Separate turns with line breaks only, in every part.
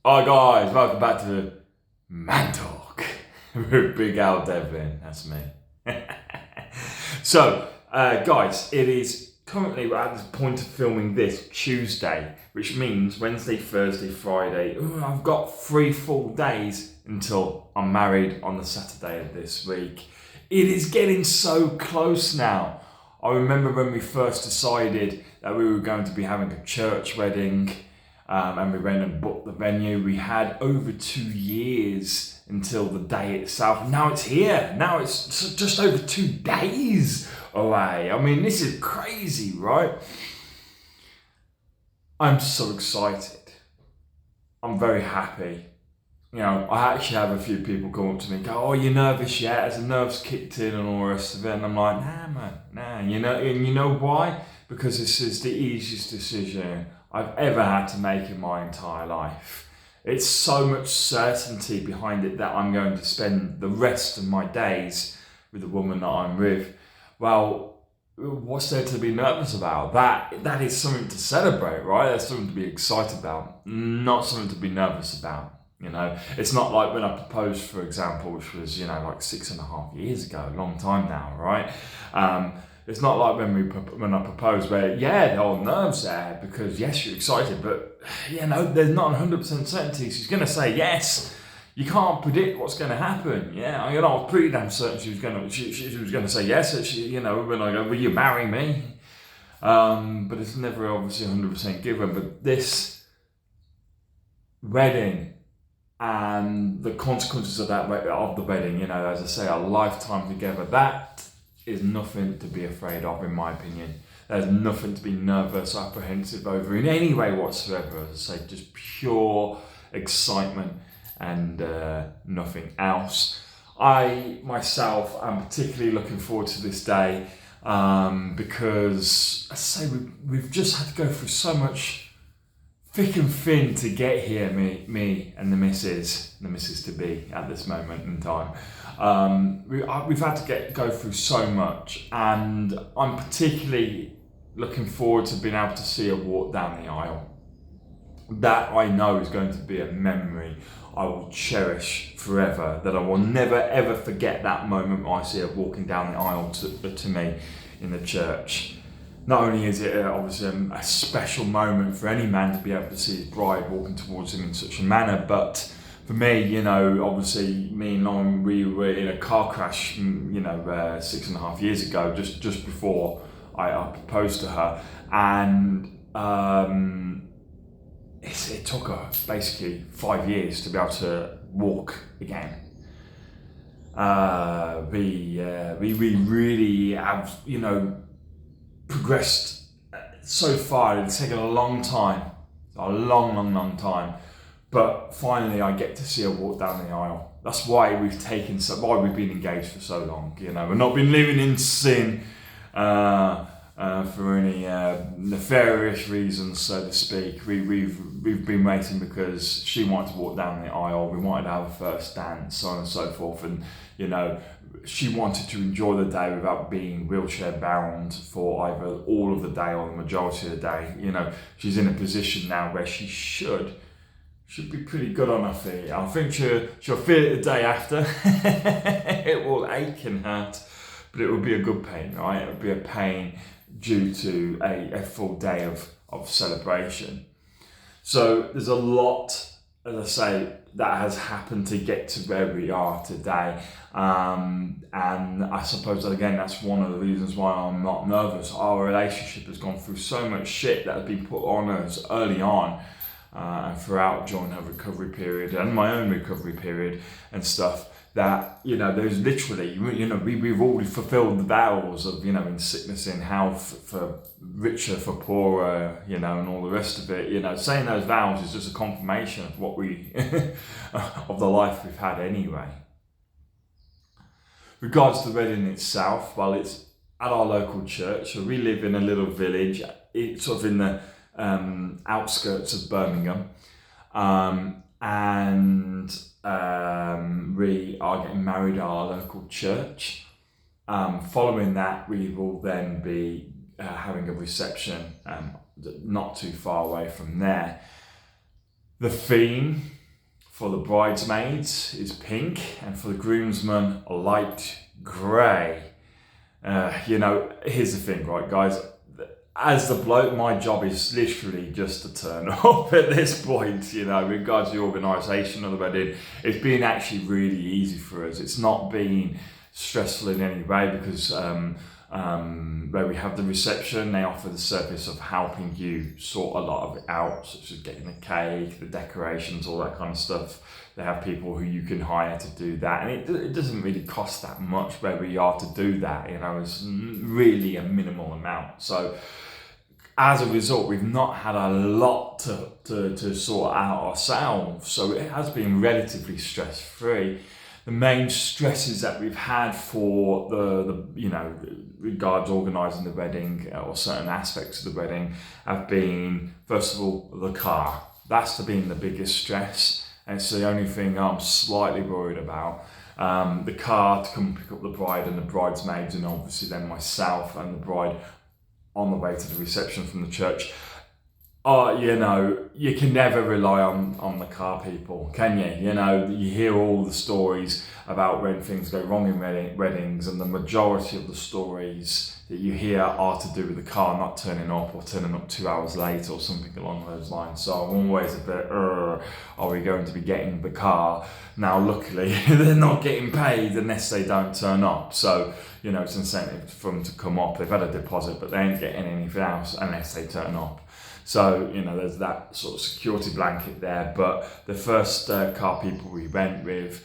Hi guys, welcome back to Man Talk with Big Al Devlin. That's me. So, guys, it is currently we're at this point of filming this Tuesday, which means Wednesday, Thursday, Friday. I've got 3 full days until I'm married on the Saturday of this week. It is getting so close now. I remember when we first decided that we were going to be having a church wedding. And we went and booked the venue. We had over 2 years until the day itself. Now it's here. Now it's just over 2 days away. I mean, this is crazy, right? I'm so excited. I'm very happy. You know, I actually have a few people come up to me and go, "Oh, you're nervous yet? Has the nerves kicked in and all the rest of it?" And I'm like, "Nah, man, nah." And you know why? Because this is the easiest decision I've ever had to make in my entire life. It's so much certainty behind it that I'm going to spend the rest of my days with the woman that I'm with. Well, what's there to be nervous about? That is something to celebrate, right? That's something to be excited about, not something to be nervous about. You know, it's not like when I proposed, for example, which was, like 6.5 years ago, a long time now, right? It's not like when I proposed where, there are nerves there because, yes, you're excited, but, there's not 100% certainty. She's going to say yes. You can't predict what's going to happen. Yeah, I was pretty damn certain she was going to say yes. When I go, "Will you marry me?" But it's never obviously 100% given. But this wedding and the consequences of the wedding, as I say, a lifetime together, that is nothing to be afraid of, in my opinion. There's nothing to be nervous, apprehensive over in any way whatsoever. As I say, just pure excitement and nothing else. I myself am particularly looking forward to this day because, as I say, we've just had to go through so much thick and thin to get here, me and the missus to be at this moment in time. We've had to go through so much, and I'm particularly looking forward to being able to see her walk down the aisle. That I know is going to be a memory I will cherish forever, that I will never ever forget that moment when I see her walking down the aisle to me in the church. Not only is it obviously a special moment for any man to be able to see his bride walking towards him in such a manner, but for me, obviously me and Lauren, we were in a car crash, 6.5 years ago, just before I proposed to her, and it took her basically 5 years to be able to walk again. We really have, progressed so far. It's taken a long time, a long time, but finally I get to see her walk down the aisle. That's why why we've been engaged for so long. We've not been living in sin for any nefarious reasons, so to speak. We've been waiting because she wanted to walk down the aisle. We wanted to have a first dance, so on and so forth, and she wanted to enjoy the day without being wheelchair bound for either all of the day or the majority of the day. She's in a position now where she should be pretty good on her feet. I think she'll feel it the day after. It will ache and hurt, but it will be a good pain, right? It will be a pain due to a full day of celebration. So there's a lot, as I say, that has happened to get to where we are today. And I suppose that, again, that's one of the reasons why I'm not nervous. Our relationship has gone through so much shit that has been put on us early on and throughout during her recovery period and my own recovery period and stuff, that, there's literally, we've already fulfilled the vows of, in sickness, in health, for richer, for poorer, and all the rest of it. Saying those vows is just a confirmation of what of the life we've had anyway. Regards to the wedding itself, well, it's at our local church. So we live in a little village, it's sort of in the outskirts of Birmingham. And we are getting married at our local church. Following that, we will then be having a reception not too far away from there. The theme For the bridesmaids is pink, and for the groomsmen, light grey. Here's the thing, right, guys? As the bloke, my job is literally just to turn up at this point, regards the organisation of the wedding. It's been actually really easy for us. It's not been stressful in any way because where we have the reception, they offer the service of helping you sort a lot of it out, such as getting the cake, the decorations, all that kind of stuff. They have people who you can hire to do that, and it doesn't really cost that much where we are to do that. It's really a minimal amount. So as a result, we've not had a lot to sort out ourselves. So it has been relatively stress-free. The main stresses that we've had for regards organising the wedding or certain aspects of the wedding have been, first of all, the car. That's been the biggest stress, and it's the only thing I'm slightly worried about. The car to come pick up the bride and the bridesmaids, and obviously then myself and the bride on the way to the reception from the church. You can never rely on the car people, can you? You hear all the stories about when things go wrong in weddings, and the majority of the stories that you hear are to do with the car not turning up or turning up 2 hours late or something along those lines. So I'm always a bit, are we going to be getting the car? Now, luckily, they're not getting paid unless they don't turn up. So, it's incentive for them to come up. They've had a deposit, but they ain't getting anything else unless they turn up. So, there's that sort of security blanket there. But the first car people we went with,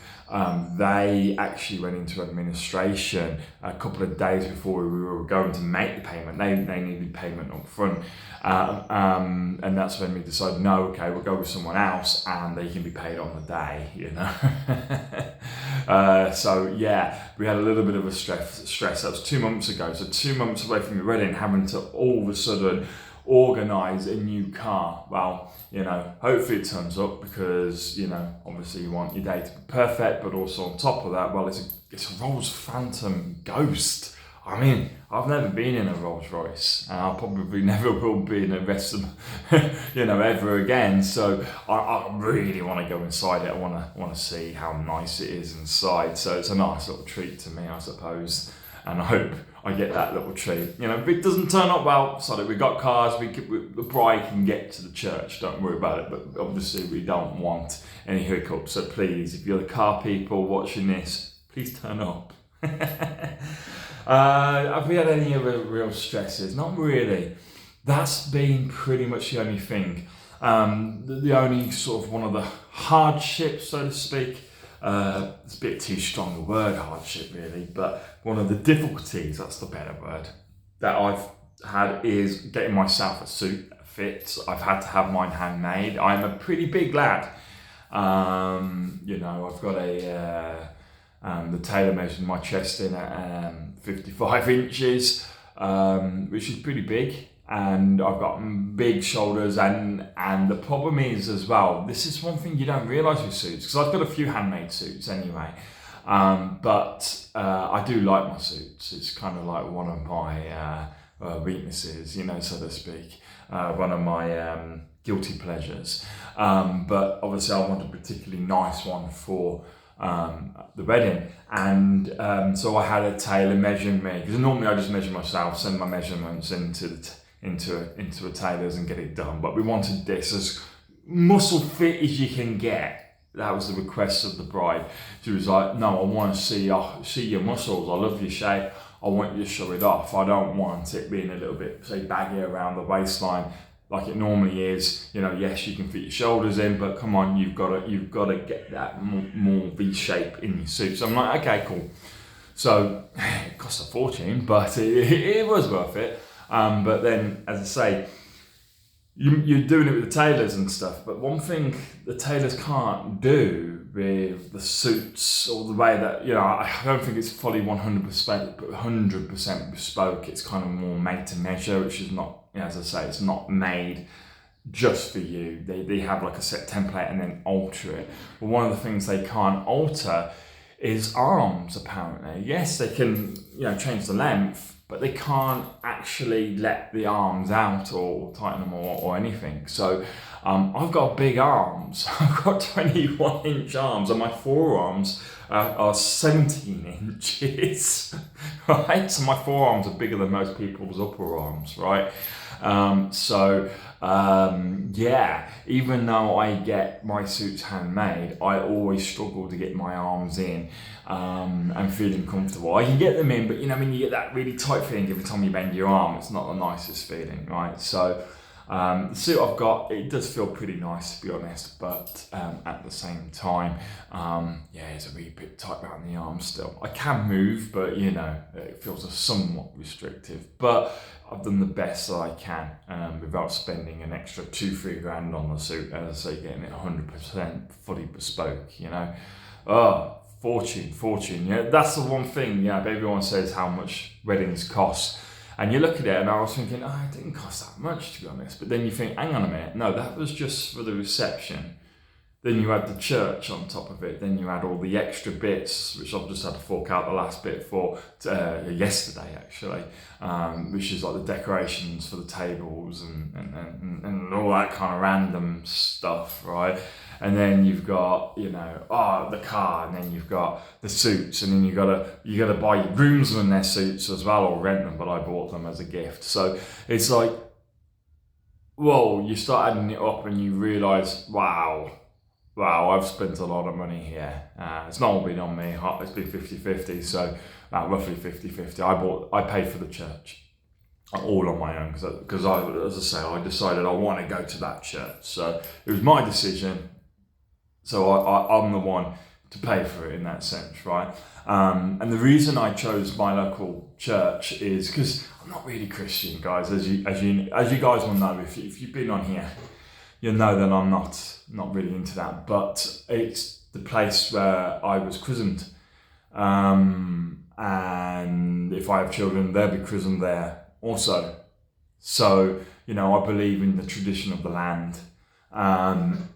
they actually went into administration a couple of days before we were going to make the payment. They needed payment up front. And that's when we decided, no, okay, we'll go with someone else and they can be paid on the day, So, yeah, we had a little bit of a stress. That was 2 months ago. So 2 months away from your wedding, having to all of a sudden organise a new car. Well, hopefully it turns up because, obviously you want your day to be perfect, but also on top of that, well, it's a Rolls Phantom Ghost. I mean, I've never been in a Rolls Royce, and I probably never will be in a rest of, ever again. So I really want to go inside it. I want to see how nice it is inside. So it's a nice little treat to me, I suppose. And I hope I get that little treat. If it doesn't turn up well, sorry, we've got cars, the bride can get to the church, don't worry about it. But obviously we don't want any hiccups. So please, if you're the car people watching this, please turn up. Have we had any other real stresses? Not really. That's been pretty much the only thing. The only sort of one of the hardships, so to speak, it's a bit too strong a word, hardship really, but one of the difficulties, that's the better word, that I've had is getting myself a suit that fits. I've had to have mine handmade. I'm a pretty big lad. I've got the tailor measured my chest in at 55 inches, which is pretty big. And I've got big shoulders, and the problem is as well, this is one thing you don't realise with suits, because I've got a few handmade suits anyway, but I do like my suits. It's kind of like one of my weaknesses, so to speak, one of my guilty pleasures, but obviously I want a particularly nice one for the wedding, and so I had a tailor measure me, because normally I just measure myself, send my measurements into a tailor's and get it done, but we wanted this as muscle fit as you can get. That was the request of the bride. She was like, no, I want to see your muscles, I love your shape, I want you to show it off. I don't want it being a little bit, say, baggy around the waistline like it normally is. Yes, you can fit your shoulders in, but come on, you've got to get that more V shape in your suit. So I'm like, okay, cool. So it cost a fortune, but it was worth it. But then, as I say, you're doing it with the tailors and stuff, but one thing the tailors can't do with the suits, or the way that, I don't think it's fully 100% bespoke. It's kind of more made to measure, which is not, as I say, it's not made just for you. They have like a set template and then alter it. But one of the things they can't alter is arms, apparently. Yes, they can, change the length, but they can't actually let the arms out or tighten them or anything. So I've got big arms. I've got 21-inch arms, and my forearms are 17 inches, right? So my forearms are bigger than most people's upper arms, right? Yeah, even though I get my suits handmade, I always struggle to get my arms in and feeling comfortable. I can get them in, but when you get that really tight feeling every time you bend your arm, it's not the nicest feeling, right? So the suit I've got, it does feel pretty nice, to be honest, but at the same time, it's a wee bit tight around the arm still. I can move, but it feels somewhat restrictive. But I've done the best that I can without spending an extra 2-3 grand on the suit. As I say, getting it 100% fully bespoke. Fortune. Yeah, that's the one thing. Everyone says how much weddings cost. And you look at it, and I was thinking, it didn't cost that much, to be honest. But then you think, hang on a minute, no, that was just for the reception. Then you had the church on top of it. Then you had all the extra bits, which I've just had to fork out the last bit for yesterday, actually, which is like the decorations for the tables and all that kind of random stuff, right? And then you've got, the car, and then you've got the suits, and then you gotta buy your groomsmen their suits as well, or rent them. But I bought them as a gift, so it's like, whoa! You start adding it up, and you realise, wow, I've spent a lot of money here. It's not all been on me. It's been 50-50, so roughly 50-50. I paid for the church, all on my own, because as I say, I decided I want to go to that church. So it was my decision. So I'm the one to pay for it in that sense, right? And the reason I chose my local church is because I'm not really Christian, guys. As you guys will know, if you've been on here, you'll know that I'm not really into that. But it's the place where I was christened, and if I have children, they'll be christened there also. So I believe in the tradition of the land, and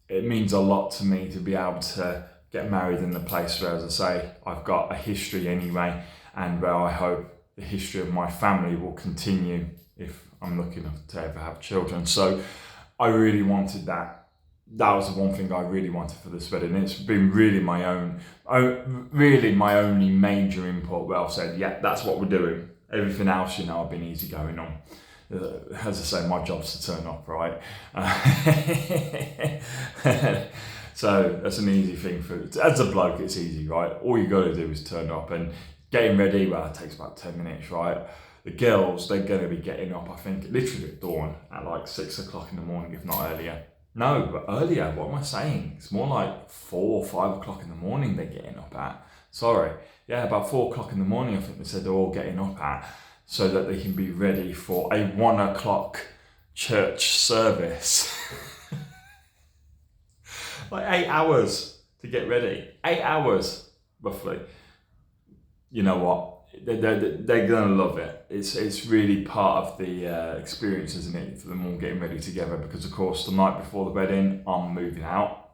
it means a lot to me to be able to get married in the place where, as I say, I've got a history anyway, and where I hope the history of my family will continue if I'm lucky enough to ever have children. So I really wanted that. That was the one thing I really wanted for this wedding. It's been really my only major input where I've said, yeah, that's what we're doing. Everything else, I've been easy going on. As I say, my job's to turn up, right? So that's an easy thing as a bloke, it's easy, right? All you got to do is turn up, and getting ready, well, it takes about 10 minutes, right? The girls, they're going to be getting up, I think, literally at dawn, at like 6 o'clock in the morning, if not earlier. No, but earlier, what am I saying? It's more like 4 or 5 o'clock in the morning they're getting up at. Sorry. Yeah, about 4 o'clock in the morning, I think they said they're all getting up at, so that they can be ready for a 1 o'clock church service. Like 8 hours to get ready. 8 hours, roughly. You know what? They're gonna love it. It's really part of the experience, isn't it, for them all getting ready together? Because of course, the night before the wedding, I'm moving out.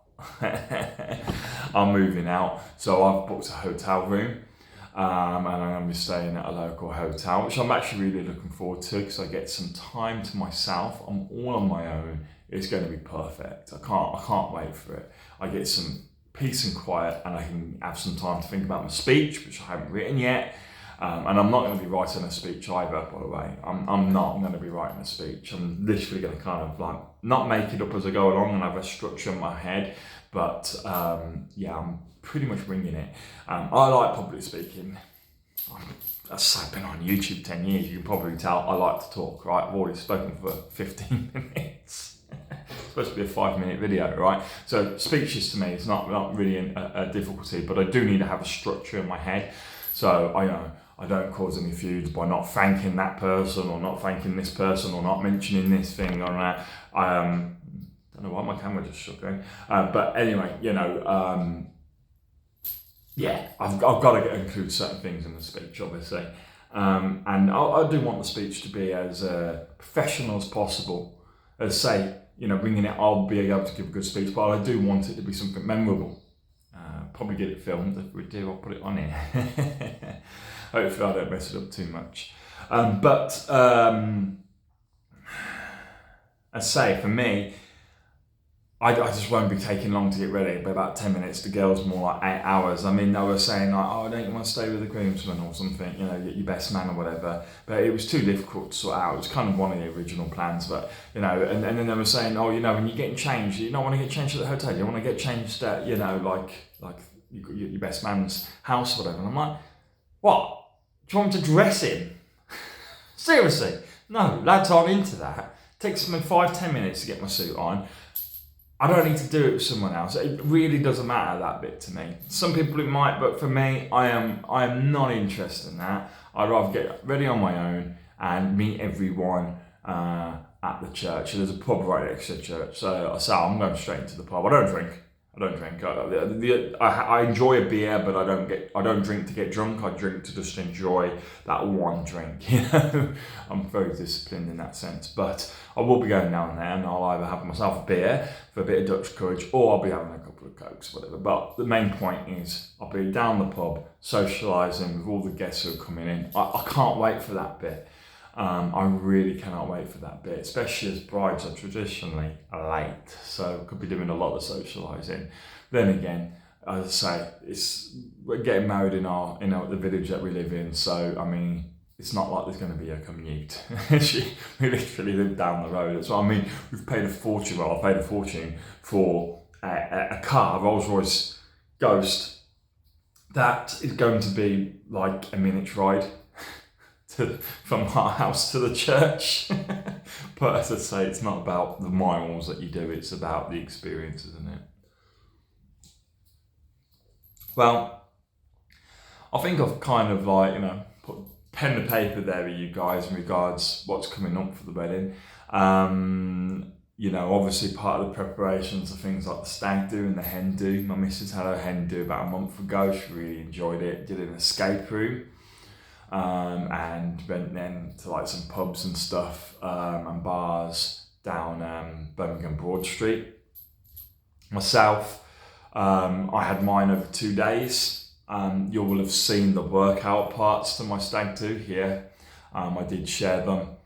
So I've booked a hotel room, and I'm going to be staying at a local hotel, which I'm actually really looking forward to, because I get some time to myself. I'm all on my own. It's going to be perfect. I can't wait for it. I get some peace and quiet, and I can have some time to think about my speech, which I haven't written yet. And I'm not going to be writing a speech either, by the way. I'm not going to be writing a speech. I'm literally going to kind of like not make it up as I go along and have a structure in my head. But I'm pretty much winging it. I like public speaking. I've been on YouTube 10 years. You can probably tell I like to talk, right? I've already spoken for 15 minutes. It's supposed to be a 5-minute video, right? So speeches to me, it's not really a difficulty, but I do need to have a structure in my head. So I don't cause any feuds by not thanking that person, or not thanking this person, or not mentioning this thing or that. I don't know why my camera just shook then. But anyway, I've got to include certain things in the speech, obviously. And I do want the speech to be as professional as possible. As say, bringing it, I'll be able to give a good speech, but I do want it to be something memorable. Probably get it filmed. If we do, I'll put it on here. Hopefully I don't mess it up too much. I say, for me, I just won't be taking long to get ready, but about 10 minutes. The girls more like 8 hours. I mean, they were saying like, oh, don't you want to stay with the groomsmen or something, you know, your best man or whatever. But it was too difficult to sort out. It was kind of one of the original plans, but, you know, and then they were saying, oh, you know, when you're getting changed, you don't want to get changed at the hotel. You want to get changed at, you know, like your best man's house or whatever. And I'm like, what? Do you want me to dress him? Seriously? No, lads aren't into that. It takes me 5-10 minutes to get my suit on. I don't need to do it with someone else. It really doesn't matter, that bit, to me. Some people it might, but for me, I am not interested in that. I'd rather get ready on my own and meet everyone at the church. There's a pub right next to the church, so I'm going straight into the pub. I don't drink. I enjoy a beer, but I don't drink to get drunk. I drink to just enjoy that one drink. You know, I'm very disciplined in that sense. But I will be going now and then. I'll either have myself a beer for a bit of Dutch courage, or I'll be having a couple of cokes, whatever. But the main point is I'll be down the pub, socialising with all the guests who are coming in. I can't wait for that bit. I really cannot wait for that bit, especially as brides are traditionally late, so could be doing a lot of socialising. Then again, as I say, we're getting married in the village that we live in, so I mean, it's not like there's going to be a commute. We literally live down the road. So I mean, we've paid a fortune. Well, I paid a fortune for a car, a Rolls Royce Ghost, that is going to be like a minute's ride from our house to the church. But as I say, it's not about the miles that you do, it's about the experience, isn't it? Well, I think I've kind of like, you know, put pen to paper there with you guys in regards what's coming up for the wedding. You know, obviously part of the preparations are things like the stag do and the hen do. My missus had her hen do about a month ago. She really enjoyed it. Did an escape room. And went then to like some pubs and stuff and bars down Birmingham Broad Street. Myself, I had mine over 2 days. You will have seen the workout parts to my stag do here. I did share them.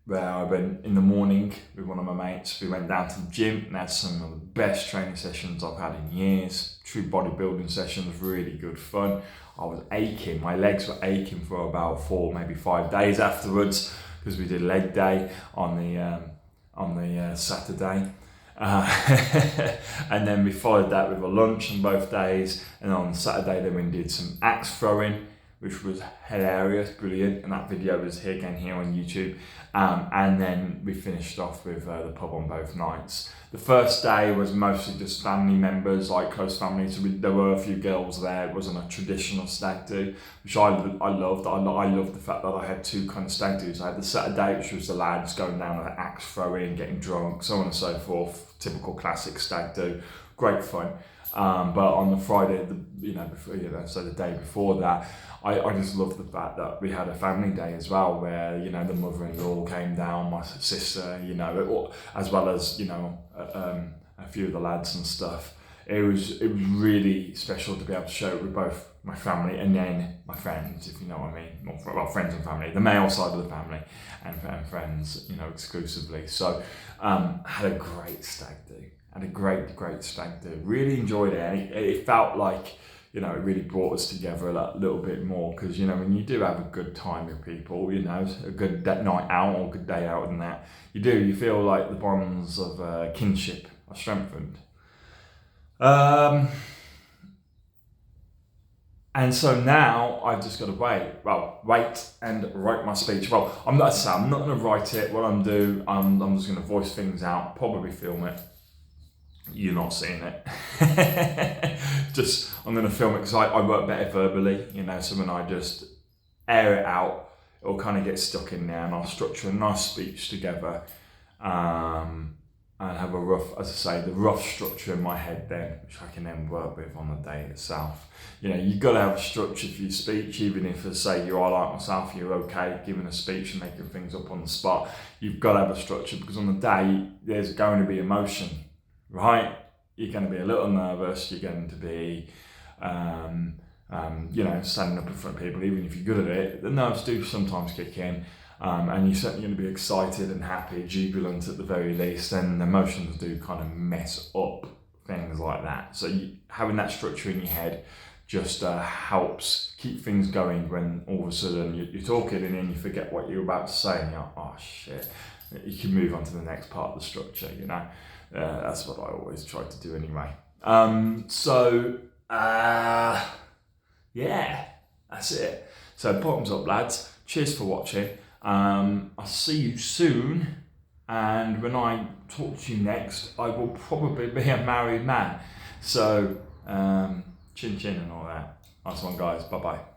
Where I went in the morning with one of my mates. We went down to the gym and had some of the best training sessions I've had in years. True bodybuilding sessions, really good fun. I was aching, my legs were aching for about 4, maybe 5 days afterwards, because we did leg day on the Saturday. And then we followed that with a lunch on both days, and on Saturday then we did some axe throwing, which was hilarious, brilliant, and that video is here on YouTube. And then we finished off with the pub on both nights. The first day was mostly just family members, like close family, so there were a few girls there. It wasn't a traditional stag do, which I loved. I loved the fact that I had two kind of stag do's. I had the Saturday, which was the lads going down and axe throwing, getting drunk, so on and so forth. Typical classic stag do, great fun. But on the Friday, so the day before that, I just loved the fact that we had a family day as well, where, you know, the mother-in-law came down, my sister, you know, as well as, you know, a few of the lads and stuff. It was really special to be able to show it with both my family and then my friends, if you know what I mean. Well, friends and family, the male side of the family, and friends, you know, exclusively. So, had a great stag do. Had a great stag do. Really enjoyed it, and it felt like, you know, it really brought us together a little bit more, because, you know, when you do have a good time with people, you know, a good night out or a good day out and that, you feel like the bonds of kinship are strengthened. And so now I've just got to wait and write my speech. Well, I'm not going to write it. What I'm just going to voice things out, probably film it. You're not seeing it. I'm going to film it because I work better verbally, you know, so when I just air it out, it'll kind of get stuck in there, and I'll structure a nice speech together, and have a the rough structure in my head then, which I can then work with on the day itself. You know, you've got to have a structure for your speech, even if, as say, you are like myself, you're okay giving a speech and making things up on the spot. You've got to have a structure, because on the day, there's going to be emotion. Right, you're going to be a little nervous. You're going to be, you know, standing up in front of people. Even if you're good at it, the nerves do sometimes kick in. and you're certainly going to be excited and happy, jubilant at the very least, and emotions do kind of mess up things like that. So having that structure in your head just helps keep things going when all of a sudden you're talking and then you forget what you're about to say and you're like, oh shit, you can move on to the next part of the structure, you know. That's what I always try to do anyway. Yeah, that's it. So bottoms up, lads. Cheers for watching. I'll see you soon, and when I talk to you next, I will probably be a married man. So chin chin and all that. Nice one, guys. Bye bye.